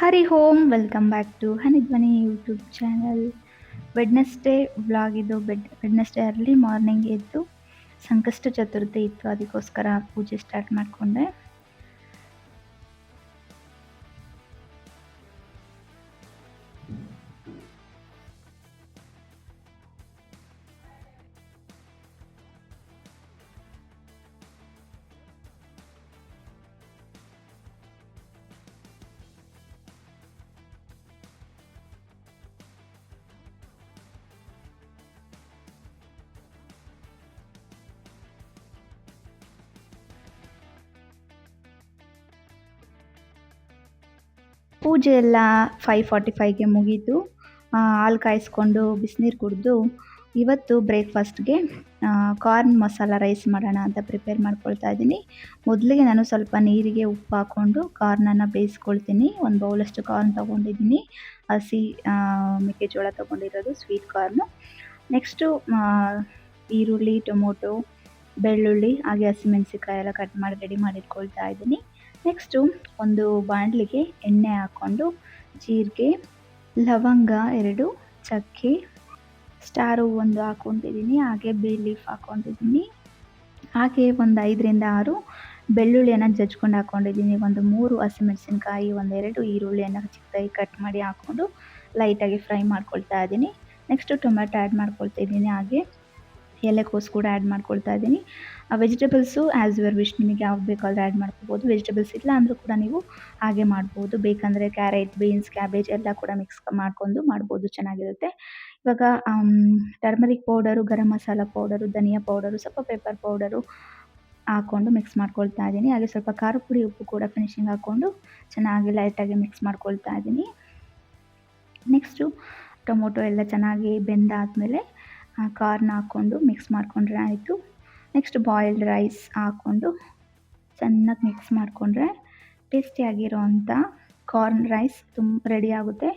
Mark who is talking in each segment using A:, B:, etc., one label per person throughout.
A: Hari Om welcome back to Hanidhwani YouTube channel. Wednesday vlog ಇದು. Wednesday early morning ಎದ್ದು ಸಂಕಷ್ಟ ಚತುರ್ಥಿ ಇತ್ತು, ಅದಕ್ಕೋಸ್ಕರ ಪೂಜೆ ಸ್ಟಾರ್ಟ್ ಮಾಡಿಕೊಂಡೆ. ಪೂಜೆ ಎಲ್ಲ 5:45ಗೆ ಮುಗೀತು. ಹಾಲು ಕಾಯಿಸ್ಕೊಂಡು ಬಿಸಿನೀರು ಕುಡಿದು ಇವತ್ತು ಬ್ರೇಕ್ಫಾಸ್ಟ್ಗೆ ಕಾರ್ನ್ ಮಸಾಲ ರೈಸ್ ಮಾಡೋಣ ಅಂತ ಪ್ರಿಪೇರ್ ಮಾಡ್ಕೊಳ್ತಾ ಇದ್ದೀನಿ. ಮೊದಲಿಗೆ ನಾನು ಸ್ವಲ್ಪ ನೀರಿಗೆ ಉಪ್ಪು ಹಾಕ್ಕೊಂಡು ಕಾರ್ನನ್ನು ಬೇಯಿಸ್ಕೊಳ್ತೀನಿ. ಒಂದು ಬೌಲಷ್ಟು ಕಾರ್ನ್ ತೊಗೊಂಡಿದ್ದೀನಿ, ಹಸಿ ಮೆಕ್ಕೆಜೋಳ ತೊಗೊಂಡಿರೋದು, ಸ್ವೀಟ್ ಕಾರ್ನು. ನೆಕ್ಸ್ಟು ಈರುಳ್ಳಿ, ಟೊಮೊಟೊ, ಬೆಳ್ಳುಳ್ಳಿ ಹಾಗೆ ಹಸಿಮೆಣಸಿಕಾಯಿ ಎಲ್ಲ ಕಟ್ ಮಾಡಿ ರೆಡಿ ಮಾಡಿಟ್ಕೊಳ್ತಾ ಇದ್ದೀನಿ. ನೆಕ್ಸ್ಟು ಒಂದು ಬಾಣಲಿಗೆ ಎಣ್ಣೆ ಹಾಕ್ಕೊಂಡು ಜೀರಿಗೆ, ಲವಂಗ 2, ಚಕ್ಕೆ, ಸ್ಟಾರ್ ಹೂವು 1 ಹಾಕ್ಕೊಂಡಿದ್ದೀನಿ, ಹಾಗೆ ಬೇ ಲೀಫ್ ಹಾಕ್ಕೊಂಡಿದ್ದೀನಿ. ಹಾಗೆ ಒಂದು 5ರಿಂದ 6 ಬೆಳ್ಳುಳ್ಳಿಯನ್ನು ಜಜ್ಕೊಂಡು ಹಾಕ್ಕೊಂಡಿದ್ದೀನಿ. ಒಂದು 3 ಹಸಿಮೆಣಸಿನ್ಕಾಯಿ, 1-2 ಈರುಳ್ಳಿಯನ್ನು ಚಿಕ್ಕದಾಗಿ ಕಟ್ ಮಾಡಿ ಹಾಕ್ಕೊಂಡು ಲೈಟಾಗಿ ಫ್ರೈ ಮಾಡ್ಕೊಳ್ತಾ ಇದ್ದೀನಿ. ನೆಕ್ಸ್ಟು ಟೊಮೆಟೊ ಆ್ಯಡ್ ಮಾಡ್ಕೊಳ್ತಾ ಇದ್ದೀನಿ, ಹಾಗೆ ಎಲೆಕೋಸು ಕೂಡ ಆ್ಯಡ್ ಮಾಡ್ಕೊಳ್ತಾ ಇದ್ದೀನಿ. ವೆಜಿಟೇಬಲ್ಸು ಆ್ಯಸ್ ಯುವರ್ ವಿಶ್, ನಿಮಗೆ ಯಾವ್ದು ಬೇಕಾದರೂ ಆ್ಯಡ್ ಮಾಡ್ಕೋಬೋದು. ವೆಜಿಟೇಬಲ್ಸ್ ಇಲ್ಲ ಅಂದರೂ ಕೂಡ ನೀವು ಹಾಗೆ ಮಾಡ್ಬೋದು. ಬೇಕಂದರೆ ಕ್ಯಾರೆಟ್, ಬೀನ್ಸ್, ಕ್ಯಾಬೇಜ್ ಎಲ್ಲ ಕೂಡ ಮಿಕ್ಸ್ ಮಾಡ್ಕೊಂಡು ಮಾಡ್ಬೋದು, ಚೆನ್ನಾಗಿರುತ್ತೆ. ಇವಾಗ turmeric powder, garam masala powder, ಧನಿಯಾ ಪೌಡರು, ಸ್ವಲ್ಪ ಪೆಪ್ಪರ್ ಪೌಡರು ಹಾಕ್ಕೊಂಡು ಮಿಕ್ಸ್ ಮಾಡ್ಕೊಳ್ತಾ ಇದ್ದೀನಿ. ಹಾಗೆ ಸ್ವಲ್ಪ ಖಾರದ ಪುಡಿ, ಉಪ್ಪು ಕೂಡ ಫಿನಿಶಿಂಗ್ ಹಾಕ್ಕೊಂಡು ಚೆನ್ನಾಗಿ ಲೈಟಾಗಿ ಮಿಕ್ಸ್ ಮಾಡ್ಕೊಳ್ತಾ ಇದ್ದೀನಿ. ನೆಕ್ಸ್ಟು ಟೊಮೊಟೊ ಎಲ್ಲ ಚೆನ್ನಾಗಿ ಬೆಂದಾದಮೇಲೆ ಕಾರ್ನ್ ಹಾಕ್ಕೊಂಡು ಮಿಕ್ಸ್ ಮಾಡಿಕೊಂಡ್ರೆ ಆಯಿತು. ನೆಕ್ಸ್ಟ್ ಬಾಯ್ಲ್ಡ್ ರೈಸ್ ಹಾಕ್ಕೊಂಡು ಚೆನ್ನಾಗಿ ಮಿಕ್ಸ್ ಮಾಡಿಕೊಂಡ್ರೆ ಟೇಸ್ಟಿಯಾಗಿರೋವಂಥ ಕಾರ್ನ್ ರೈಸ್ ರೆಡಿ ಆಗುತ್ತೆ.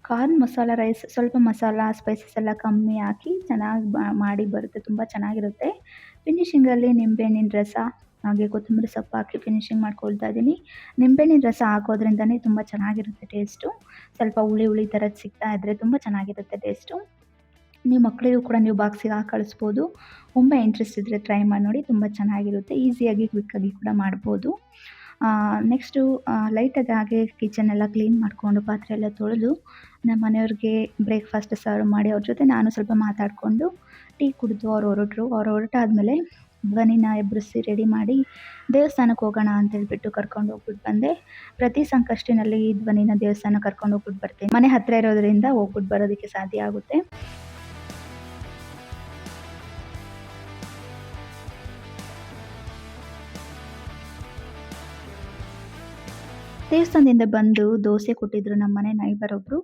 A: ಕಾರ್ನ್ ಮಸಾಲ ರೈಸ್ ಸ್ವಲ್ಪ ಮಸಾಲ ಸ್ಪೈಸಸ್ ಎಲ್ಲ ಕಮ್ಮಿ ಹಾಕಿ ಚೆನ್ನಾಗಿ ಮಾಡಿ ಬರುತ್ತೆ, ತುಂಬ ಚೆನ್ನಾಗಿರುತ್ತೆ. ಫಿನಿಶಿಂಗಲ್ಲಿ ನಿಂಬೆಹಣ್ಣಿನ ರಸ ಹಾಗೆ ಕೊತ್ತಂಬರಿ ಸೊಪ್ಪು ಹಾಕಿ ಫಿನಿಶಿಂಗ್ ಮಾಡ್ಕೊಳ್ತಾ ಇದ್ದೀನಿ. ನಿಂಬೆಹಣ್ಣಿನ ರಸ ಹಾಕೋದ್ರಿಂದನೇ ತುಂಬ ಚೆನ್ನಾಗಿರುತ್ತೆ ಟೇಸ್ಟು. ಸ್ವಲ್ಪ ಹುಳಿ ಹುಳಿ ಥರದ್ದು ಸಿಗ್ತಾ ಇದ್ದರೆ ತುಂಬ ಚೆನ್ನಾಗಿರುತ್ತೆ ಟೇಸ್ಟು. ನೀವು ಮಕ್ಕಳಿಗೂ ಕೂಡ ನೀವು ಬಾಕ್ಸಿಗೆ ಹಾಕಿ ಕಳಿಸ್ಬೋದು. ಒಮ್ಮೆ ಇಂಟ್ರೆಸ್ಟ್ ಇದ್ದರೆ ಟ್ರೈ ಮಾಡಿ ನೋಡಿ, ತುಂಬ ಚೆನ್ನಾಗಿರುತ್ತೆ. ಈಸಿಯಾಗಿ ಕ್ವಿಕ್ಕಾಗಿ ಕೂಡ ಮಾಡ್ಬೋದು. ನೆಕ್ಸ್ಟು ಲೈಟಾಗಿ ಹಾಗೆ ಕಿಚನೆಲ್ಲ ಕ್ಲೀನ್ ಮಾಡಿಕೊಂಡು ಪಾತ್ರೆ ಎಲ್ಲ ತೊಳೆದು ನಮ್ಮ ಮನೆಯವ್ರಿಗೆ ಬ್ರೇಕ್ಫಾಸ್ಟ್ ಸರ್ವ್ ಮಾಡಿ ಅವ್ರ ಜೊತೆ ನಾನು ಸ್ವಲ್ಪ ಮಾತಾಡಿಕೊಂಡು ಟೀ ಕುಡಿದು ಅವ್ರು ಹೊರಟಾದ್ಮೇಲೆ ಧ್ವನಿನ ಎಬ್ಬರಿಸಿ ರೆಡಿ ಮಾಡಿ ದೇವಸ್ಥಾನಕ್ಕೆ ಹೋಗೋಣ ಅಂತೇಳ್ಬಿಟ್ಟು ಕರ್ಕೊಂಡು ಹೋಗ್ಬಿಟ್ಟು ಬಂದೆ. ಪ್ರತಿ ಸಂಕಷ್ಟಿನಲ್ಲಿ ಧ್ವನಿನ ದೇವಸ್ಥಾನಕ್ಕೆ ಕರ್ಕೊಂಡು ಹೋಗ್ಬಿಟ್ಟು ಬರ್ತೀನಿ. ಮನೆ ಹತ್ತಿರ ಇರೋದ್ರಿಂದ ಹೋಗ್ಬಿಟ್ಟು ಬರೋದಕ್ಕೆ ಸಾಧ್ಯ ಆಗುತ್ತೆ. ದೇವಸ್ಥಾನದಿಂದ ಬಂದು ದೋಸೆ ಕೊಟ್ಟಿದ್ರು ನಮ್ಮ ಮನೆ ನೈಬರ್ ಒಬ್ಬರು.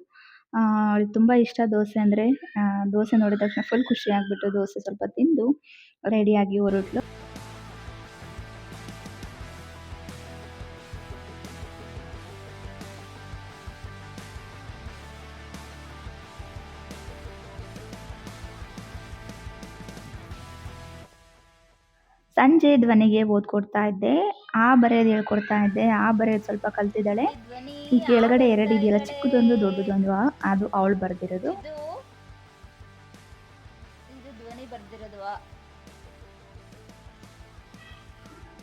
A: ಅವ್ಳಿಗೆ ತುಂಬ ಇಷ್ಟ ದೋಸೆ ಅಂದರೆ. ದೋಸೆ ನೋಡಿದ ತಕ್ಷಣ ಫುಲ್ ಖುಷಿ ಆಗಿಬಿಟ್ಟು ದೋಸೆ ಸ್ವಲ್ಪ ತಿಂದು ರೆಡಿಯಾಗಿ ಹೊರಟ್ಲು. ಸಂಜೆ ಧ್ವನಿಗೆ ಓದ್ಕೊಡ್ತಾ ಇದ್ದೆ, ಬರೆಯೋದು ಹೇಳ್ಕೊಡ್ತಾ ಇದ್ದೆ. ಬರೆಯೋದು ಸ್ವಲ್ಪ ಕಲ್ತಿದ್ದಾಳೆ. ಈ ಕೆಳಗಡೆ 2 ಇದೆಯಲ್ಲ, ಚಿಕ್ಕದೊಂದು ದೊಡ್ಡದೊಂದು, ಅದು ಅವಳು ಬರೆದಿರೋದು.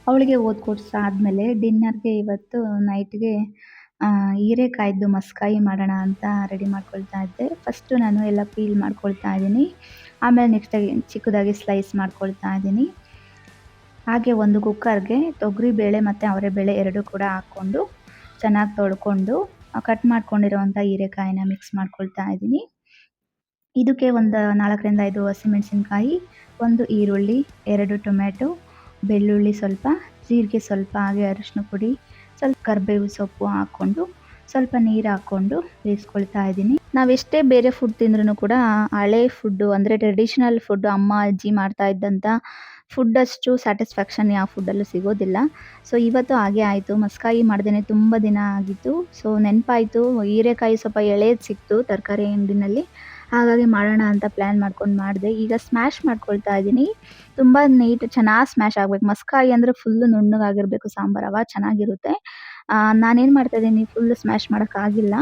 A: ಅವಳಿಗೆ ಓದ್ಕೊಡ್ಸಾದ್ಮೇಲೆ ಡಿನ್ನರ್ಗೆ ಇವತ್ತು ನೈಟ್ಗೆ ಹೀರೆಕಾಯ್ದು ಮಸ್ಕಾಯಿ ಮಾಡೋಣ ಅಂತ ರೆಡಿ ಮಾಡ್ಕೊಳ್ತಾ ಇದ್ದೆ. ಫಸ್ಟು ನಾನು ಎಲ್ಲ ಪೀಲ್ ಮಾಡ್ಕೊಳ್ತಾ ಇದ್ದೀನಿ, ಆಮೇಲೆ ನೆಕ್ಸ್ಟಾಗಿ ಚಿಕ್ಕದಾಗಿ ಸ್ಲೈಸ್ ಮಾಡ್ಕೊಳ್ತಾ ಇದ್ದೀನಿ. ಹಾಗೆ ಒಂದು ಕುಕ್ಕರ್ಗೆ ತೊಗರಿಬೇಳೆ ಮತ್ತು ಅವರೆಬೇಳೆ 2 ಕೂಡ ಹಾಕ್ಕೊಂಡು ಚೆನ್ನಾಗಿ ತೊಳ್ಕೊಂಡು ಕಟ್ ಮಾಡ್ಕೊಂಡಿರೋವಂಥ ಹೀರೆಕಾಯಿನ ಮಿಕ್ಸ್ ಮಾಡ್ಕೊಳ್ತಾ ಇದ್ದೀನಿ. ಇದಕ್ಕೆ ಒಂದು 4ರಿಂದ 5 ಹಸಿಮೆಣಸಿನ್ಕಾಯಿ, 1 ಈರುಳ್ಳಿ, 2 ಟೊಮೆಟೊ, ಬೆಳ್ಳುಳ್ಳಿ ಸ್ವಲ್ಪ, ಜೀರಿಗೆ ಸ್ವಲ್ಪ, ಹಾಗೆ ಅರಿಶಿನ ಪುಡಿ, ಸ್ವಲ್ಪ ಕರಿಬೇವು ಸೊಪ್ಪು ಹಾಕ್ಕೊಂಡು ಸ್ವಲ್ಪ ನೀರು ಹಾಕ್ಕೊಂಡು ಬೇಯಿಸ್ಕೊಳ್ತಾ ಇದ್ದೀನಿ. ನಾವೆಷ್ಟೇ ಬೇರೆ ಫುಡ್ ತಿಂದ್ರೂ ಕೂಡ ಹಳೆ ಫುಡ್ಡು ಅಂದರೆ ಟ್ರೆಡಿಷನಲ್ ಫುಡ್ಡು, ಅಮ್ಮ ಅಜ್ಜಿ ಮಾಡ್ತಾ ಇದ್ದಂಥ ಫುಡ್ಡಷ್ಟು ಸ್ಯಾಟಿಸ್ಫ್ಯಾಕ್ಷನ್ ಯಾವ ಫುಡ್ಡಲ್ಲೂ ಸಿಗೋದಿಲ್ಲ. ಸೊ ಇವತ್ತು ಹಾಗೆ ಆಯಿತು. ಮಸ್ಕಾಯಿ ಮಾಡ್ದೇ ತುಂಬ ದಿನ ಆಗಿತ್ತು. ಸೊ ನೆನಪಾಯಿತು, ಹೀರೆಕಾಯಿ ಸ್ವಲ್ಪ ಎಳೆದು ಸಿಕ್ತು ತರಕಾರಿ ಅಂಗಡಿನಲ್ಲಿ, ಹಾಗಾಗಿ ಮಾಡೋಣ ಅಂತ ಪ್ಲ್ಯಾನ್ ಮಾಡ್ಕೊಂಡು ಮಾಡಿದೆ. ಈಗ ಸ್ಮ್ಯಾಶ್ ಮಾಡ್ಕೊಳ್ತಾ ಇದ್ದೀನಿ. ತುಂಬ ಚೆನ್ನಾಗಿ ಸ್ಮ್ಯಾಶ್ ಆಗಬೇಕು. ಮಸ್ಕಾಯಿ ಅಂದರೆ ಫುಲ್ಲು ನುಣ್ಣಗಾಗಿರಬೇಕು ಸಾಂಬಾರು, ಅವಾಗ ಚೆನ್ನಾಗಿರುತ್ತೆ. ನಾನೇನು ಮಾಡ್ತಾಯಿದ್ದೀನಿ, ಫುಲ್ ಸ್ಮ್ಯಾಶ್ ಮಾಡೋಕ್ಕಾಗಿಲ್ಲ.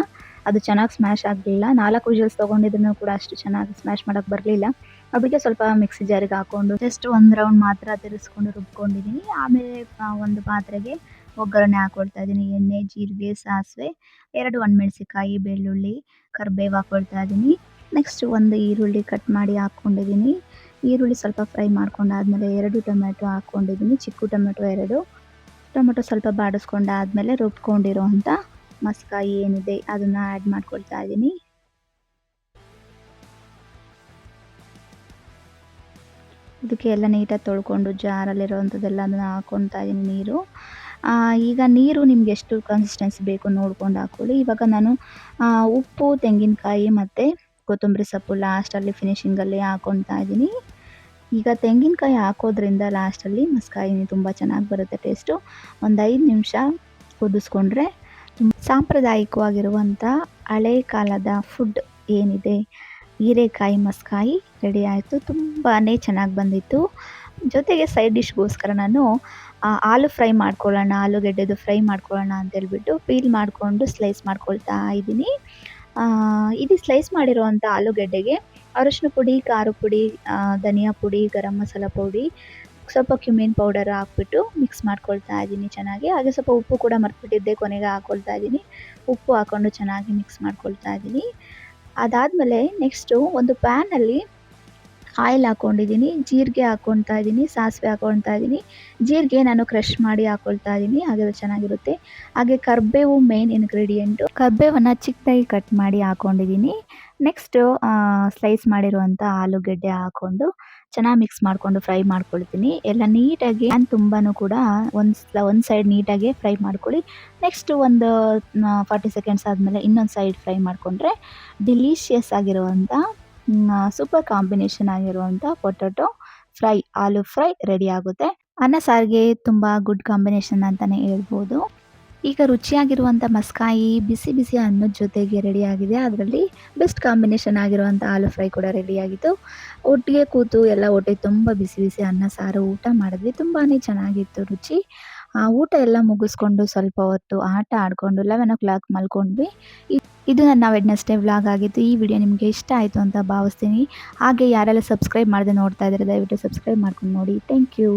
A: ಅದು ಚೆನ್ನಾಗಿ ಸ್ಮ್ಯಾಶ್ ಆಗಲಿಲ್ಲ. 4 ವಿಷಲ್ಸ್ ತೊಗೊಂಡಿದ್ರೂ ಕೂಡ ಅಷ್ಟು ಚೆನ್ನಾಗಿ ಸ್ಮ್ಯಾಶ್ ಮಾಡೋಕ್ಕೆ ಬರಲಿಲ್ಲ. ಅದಕ್ಕೆ ಸ್ವಲ್ಪ ಮಿಕ್ಸಿ ಜಾರಿಗೆ ಹಾಕ್ಕೊಂಡು ಜಸ್ಟ್ ಒಂದು ರೌಂಡ್ ಮಾತ್ರ ತಿರುಗಿಸ್ಕೊಂಡು ರುಬ್ಕೊಂಡಿದ್ದೀನಿ. ಆಮೇಲೆ ಒಂದು ಪಾತ್ರೆಗೆ ಒಗ್ಗರಣೆ ಹಾಕ್ಕೊಳ್ತಾ ಇದ್ದೀನಿ. ಎಣ್ಣೆ, ಜೀರಿಗೆ, ಸಾಸಿವೆ, 2 ಒಣಮೆಣಸಿಕಾಯಿ, ಬೆಳ್ಳುಳ್ಳಿ, ಕರಿಬೇವು ಹಾಕ್ಕೊಳ್ತಾ ಇದ್ದೀನಿ. ನೆಕ್ಸ್ಟ್ ಒಂದು ಈರುಳ್ಳಿ ಕಟ್ ಮಾಡಿ ಹಾಕ್ಕೊಂಡಿದ್ದೀನಿ. ಈರುಳ್ಳಿ ಸ್ವಲ್ಪ ಫ್ರೈ ಮಾಡ್ಕೊಂಡಾದ್ಮೇಲೆ 2 ಟೊಮೆಟೊ ಹಾಕ್ಕೊಂಡಿದ್ದೀನಿ. ಚಿಕ್ಕ ಟೊಮೆಟೊ 2. ಟೊಮೆಟೊ ಸ್ವಲ್ಪ ಬಾಡಿಸ್ಕೊಂಡಾದ್ಮೇಲೆ ರುಬ್ಕೊಂಡಿರೋಂಥ ಮಸ್ಕಾಯಿ ಏನಿದೆ ಅದನ್ನು ಆ್ಯಡ್ ಮಾಡ್ಕೊಳ್ತಾ ಇದ್ದೀನಿ. ಇದಕ್ಕೆ ಎಲ್ಲ ನೀಟಾಗಿ ತೊಳ್ಕೊಂಡು ಜಾರಲ್ಲಿರೋವಂಥದ್ದೆಲ್ಲ ಅದನ್ನು ಹಾಕ್ಕೊಳ್ತಾ ಇದ್ದೀನಿ ನೀರು. ಈಗ ನೀರು ನಿಮ್ಗೆ ಎಷ್ಟು ಕನ್ಸಿಸ್ಟೆನ್ಸಿ ಬೇಕು ನೋಡ್ಕೊಂಡು ಹಾಕ್ಕೊಳ್ಳಿ. ಇವಾಗ ನಾನು ಉಪ್ಪು, ತೆಂಗಿನಕಾಯಿ ಮತ್ತು ಕೊತ್ತಂಬರಿ ಸೊಪ್ಪು ಲಾಸ್ಟಲ್ಲಿ ಫಿನಿಶಿಂಗಲ್ಲಿ ಹಾಕ್ಕೊಳ್ತಾ ಇದ್ದೀನಿ. ಈಗ ತೆಂಗಿನಕಾಯಿ ಹಾಕೋದ್ರಿಂದ ಲಾಸ್ಟಲ್ಲಿ ಮಸ್ಕಾಯಿ ತುಂಬ ಚೆನ್ನಾಗಿ ಬರುತ್ತೆ ಟೇಸ್ಟು. ಒಂದು 5 ನಿಮಿಷ ಕುದಿಸ್ಕೊಂಡ್ರೆ ಸಾಂಪ್ರದಾಯಿಕವಾಗಿರುವಂಥ ಹಳೆ ಕಾಲದ ಫುಡ್ ಏನಿದೆ, ಹೀರೆಕಾಯಿ ಮಸ್ಕಾಯಿ ರೆಡಿ ಆಯಿತು. ತುಂಬಾ ಚೆನ್ನಾಗಿ ಬಂದಿತ್ತು. ಜೊತೆಗೆ ಸೈಡ್ ಡಿಶ್ಗೋಸ್ಕರ ನಾನು ಆಲೂ ಫ್ರೈ ಮಾಡ್ಕೊಳ್ಳೋಣ, ಆಲೂಗೆಡ್ಡೆದು ಫ್ರೈ ಮಾಡ್ಕೊಳ್ಳೋಣ ಅಂತೇಳ್ಬಿಟ್ಟು ಪೀಲ್ ಮಾಡಿಕೊಂಡು ಸ್ಲೈಸ್ ಮಾಡ್ಕೊಳ್ತಾ ಇದ್ದೀನಿ. ಇದು ಸ್ಲೈಸ್ ಮಾಡಿರೋವಂಥ ಆಲೂಗೆಡ್ಡೆಗೆ ಅರಶಿನ ಪುಡಿ, ಖಾರದ ಪುಡಿ, ಧನಿಯಾ ಪುಡಿ, ಗರಂ ಮಸಾಲ ಪುಡಿ, ಸ್ವಲ್ಪ ಕ್ಯುಮಿನ್ ಪೌಡರ್ ಹಾಕ್ಬಿಟ್ಟು ಮಿಕ್ಸ್ ಮಾಡ್ಕೊಳ್ತಾ ಇದ್ದೀನಿ ಚೆನ್ನಾಗಿ. ಹಾಗೆ ಸ್ವಲ್ಪ ಉಪ್ಪು ಕೂಡ ಮರ್ತ್ಬಿಟ್ಟಿದ್ದೆ, ಕೊನೆಗೆ ಹಾಕ್ಕೊಳ್ತಾ ಇದ್ದೀನಿ. ಉಪ್ಪು ಹಾಕ್ಕೊಂಡು ಚೆನ್ನಾಗಿ ಮಿಕ್ಸ್ ಮಾಡ್ಕೊಳ್ತಾ ಇದ್ದೀನಿ. ಅದಾದಮೇಲೆ ನೆಕ್ಸ್ಟು ಒಂದು ಪ್ಯಾನಲ್ಲಿ ಆಯಿಲ್ ಹಾಕ್ಕೊಂಡಿದ್ದೀನಿ, ಜೀರಿಗೆ ಹಾಕ್ಕೊಳ್ತಾ ಇದ್ದೀನಿ, ಸಾಸಿವೆ ಹಾಕ್ಕೊಳ್ತಾ ಇದ್ದೀನಿ. ಜೀರಿಗೆ ನಾನು ಕ್ರಷ್ ಮಾಡಿ ಹಾಕ್ಕೊಳ್ತಾ ಇದ್ದೀನಿ, ಹಾಗಾದರೆ ಚೆನ್ನಾಗಿರುತ್ತೆ. ಹಾಗೆ ಕರಿಬೇವು ಮೇನ್ ಇಂಗ್ರೀಡಿಯೆಂಟು. ಕರಿಬೇವನ್ನು ಚಿಕ್ಕದಾಗಿ ಕಟ್ ಮಾಡಿ ಹಾಕ್ಕೊಂಡಿದ್ದೀನಿ. ನೆಕ್ಸ್ಟು ಸ್ಲೈಸ್ ಮಾಡಿರುವಂಥ ಆಲೂಗೆಡ್ಡೆ ಹಾಕ್ಕೊಂಡು ಚೆನ್ನಾಗಿ ಮಿಕ್ಸ್ ಮಾಡಿಕೊಂಡು ಫ್ರೈ ಮಾಡ್ಕೊಳ್ತೀನಿ. ಎಲ್ಲ ನೀಟಾಗಿ ತುಂಬಾ ಕೂಡ ಒಂದು ಸೈಡ್ ನೀಟಾಗಿ ಫ್ರೈ ಮಾಡ್ಕೊಳ್ಳಿ. ನೆಕ್ಸ್ಟು ಒಂದು 40 ಸೆಕೆಂಡ್ಸ್ ಆದಮೇಲೆ ಇನ್ನೊಂದು ಸೈಡ್ ಫ್ರೈ ಮಾಡಿಕೊಂಡ್ರೆ ಡಿಲೀಷಿಯಸ್ ಆಗಿರುವಂಥ ಸೂಪರ್ ಕಾಂಬಿನೇಷನ್ ಆಗಿರುವಂಥ ಪೊಟ್ಯಾಟೊ ಫ್ರೈ, ಆಲೂ ಫ್ರೈ ರೆಡಿ ಆಗುತ್ತೆ. ಅನ್ನ ಸಾರಿಗೆ ತುಂಬ ಗುಡ್ ಕಾಂಬಿನೇಷನ್ ಅಂತಲೇ ಹೇಳ್ಬೋದು. ಈಗ ರುಚಿಯಾಗಿರುವಂಥ ಮಸ್ಕಾಯಿ ಬಿಸಿ ಬಿಸಿ ಅನ್ನದ ಜೊತೆಗೆ ರೆಡಿಯಾಗಿದೆ. ಅದರಲ್ಲಿ ಬೆಸ್ಟ್ ಕಾಂಬಿನೇಷನ್ ಆಗಿರುವಂಥ ಆಲೂ ಫ್ರೈ ಕೂಡ ರೆಡಿಯಾಗಿತ್ತು. ಒಟ್ಟಿಗೆ ಕೂತು ಎಲ್ಲ ಹೊಟ್ಟೆ ತುಂಬ ಬಿಸಿ ಬಿಸಿ ಅನ್ನ ಸಾರು ಊಟ ಮಾಡಿದ್ವಿ. ತುಂಬಾ ಚೆನ್ನಾಗಿತ್ತು ರುಚಿ. ಊಟ ಎಲ್ಲ ಮುಗಿಸ್ಕೊಂಡು ಸ್ವಲ್ಪ ಹೊತ್ತು ಆಟ ಆಡಿಕೊಂಡು 11 o'clock ಮಲ್ಕೊಂಡ್ವಿ. ಇದು ನನ್ನ ವೆಡ್ನೆಸ್ಡೇ ವ್ಲಾಗ್ ಆಗಿತ್ತು. ಈ ವಿಡಿಯೋ ನಿಮಗೆ ಇಷ್ಟ ಆಯಿತು ಅಂತ ಭಾವಿಸ್ತೀನಿ. ಹಾಗೆ ಯಾರೆಲ್ಲ ಸಬ್ಸ್ಕ್ರೈಬ್ ಮಾಡದೆ ನೋಡ್ತಾ ಇದ್ದಾರೆ ದಯವಿಟ್ಟು ಸಬ್ಸ್ಕ್ರೈಬ್ ಮಾಡ್ಕೊಂಡು ನೋಡಿ. Thank you.